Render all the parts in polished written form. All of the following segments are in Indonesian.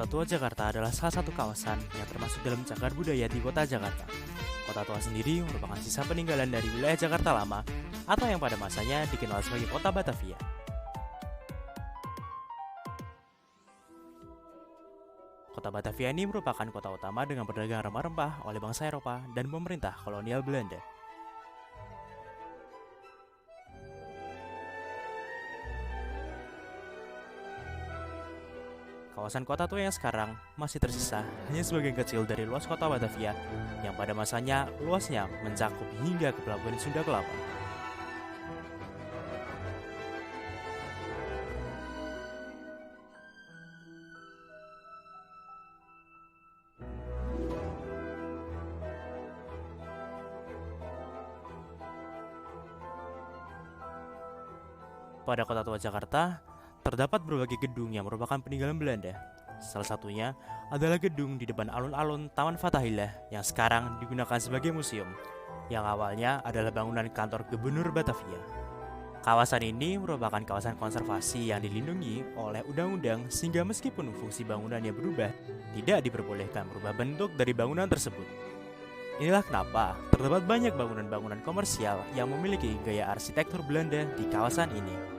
Kota Tua Jakarta adalah salah satu kawasan yang termasuk dalam cagar budaya di Kota Jakarta. Kota Tua sendiri merupakan sisa peninggalan dari wilayah Jakarta Lama atau yang pada masanya dikenal sebagai Kota Batavia. Kota Batavia ini merupakan kota utama dengan perdagangan rempah-rempah oleh bangsa Eropa dan pemerintah kolonial Belanda. Kawasan kota tua yang sekarang masih tersisa hanya sebagian kecil dari luas kota Batavia yang pada masanya luasnya mencakup hingga ke Pelabuhan Sunda Kelapa. Pada Kota Tua Jakarta, terdapat berbagai gedung yang merupakan peninggalan Belanda. Salah satunya adalah gedung di depan alun-alun Taman Fathahillah yang sekarang digunakan sebagai museum, yang awalnya adalah bangunan kantor Gubernur Batavia. Kawasan ini merupakan kawasan konservasi yang dilindungi oleh undang-undang sehingga meskipun fungsi bangunannya berubah, tidak diperbolehkan merubah bentuk dari bangunan tersebut. Inilah kenapa terdapat banyak bangunan-bangunan komersial yang memiliki gaya arsitektur Belanda di kawasan ini.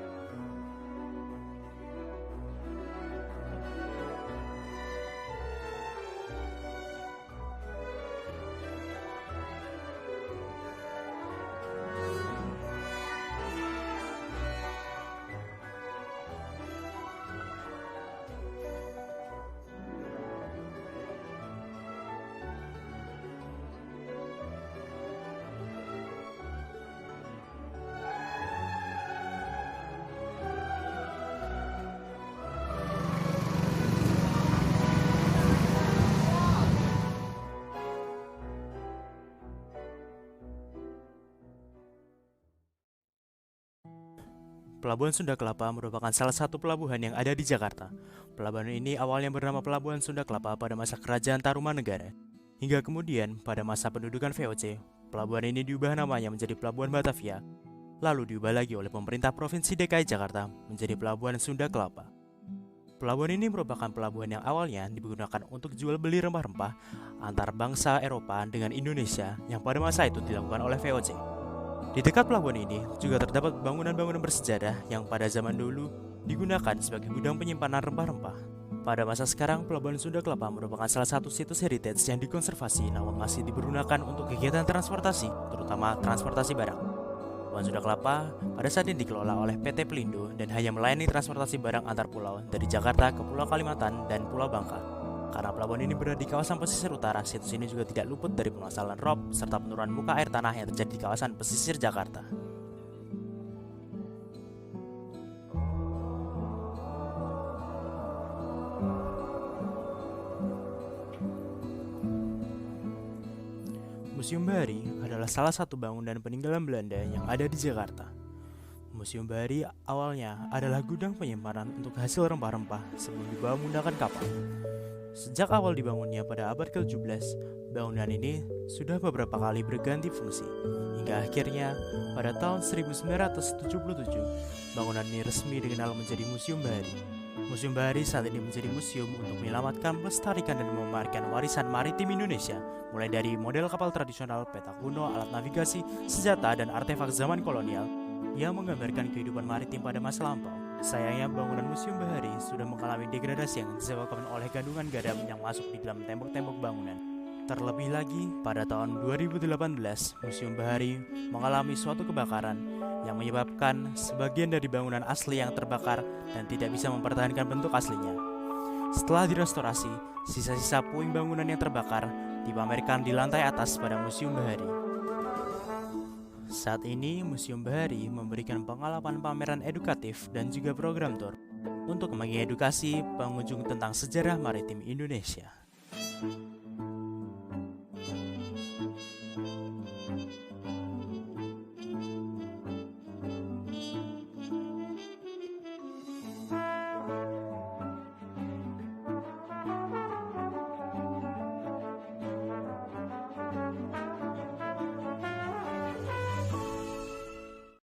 Pelabuhan Sunda Kelapa merupakan salah satu pelabuhan yang ada di Jakarta. Pelabuhan ini awalnya bernama Pelabuhan Sunda Kelapa pada masa Kerajaan Tarumanegara. Hingga kemudian pada masa pendudukan VOC, pelabuhan ini diubah namanya menjadi Pelabuhan Batavia, lalu diubah lagi oleh pemerintah Provinsi DKI Jakarta menjadi Pelabuhan Sunda Kelapa. Pelabuhan ini merupakan pelabuhan yang awalnya digunakan untuk jual beli rempah-rempah antar bangsa Eropa dengan Indonesia yang pada masa itu dilakukan oleh VOC. Di dekat pelabuhan ini juga terdapat bangunan-bangunan bersejarah yang pada zaman dulu digunakan sebagai gudang penyimpanan rempah-rempah. Pada masa sekarang, Pelabuhan Sunda Kelapa merupakan salah satu situs heritage yang dikonservasi namun masih dipergunakan untuk kegiatan transportasi, terutama transportasi barang. Pelabuhan Sunda Kelapa pada saat ini dikelola oleh PT Pelindo dan hanya melayani transportasi barang antar pulau dari Jakarta ke Pulau Kalimantan dan Pulau Bangka. Karena pelabuhan ini berada di kawasan pesisir utara, situs ini juga tidak luput dari permasalahan rob serta penurunan muka air tanah yang terjadi di kawasan pesisir Jakarta. Museum Bahari adalah salah satu bangunan peninggalan Belanda yang ada di Jakarta. Museum Bahari awalnya adalah gudang penyimpanan untuk hasil rempah-rempah sebelum dibawa menggunakan kapal. Sejak awal dibangunnya pada abad ke-17, bangunan ini sudah beberapa kali berganti fungsi. Hingga akhirnya, pada tahun 1977, bangunan ini resmi dikenal menjadi Museum Bahari. Museum Bahari saat ini menjadi museum untuk menyelamatkan, melestarikan, dan memamerkan warisan maritim Indonesia, mulai dari model kapal tradisional, peta kuno, alat navigasi, senjata, dan artefak zaman kolonial yang menggambarkan kehidupan maritim pada masa lampau. Sayangnya bangunan Museum Bahari sudah mengalami degradasi yang disebabkan oleh kandungan garam yang masuk di dalam tembok-tembok bangunan. Terlebih lagi, pada tahun 2018, Museum Bahari mengalami suatu kebakaran yang menyebabkan sebagian dari bangunan asli yang terbakar dan tidak bisa mempertahankan bentuk aslinya. Setelah direstorasi, sisa-sisa puing bangunan yang terbakar dipamerkan di lantai atas pada Museum Bahari. Saat ini, Museum Bahari memberikan pengalaman pameran edukatif dan juga program tour untuk mengedukasi pengunjung tentang sejarah maritim Indonesia.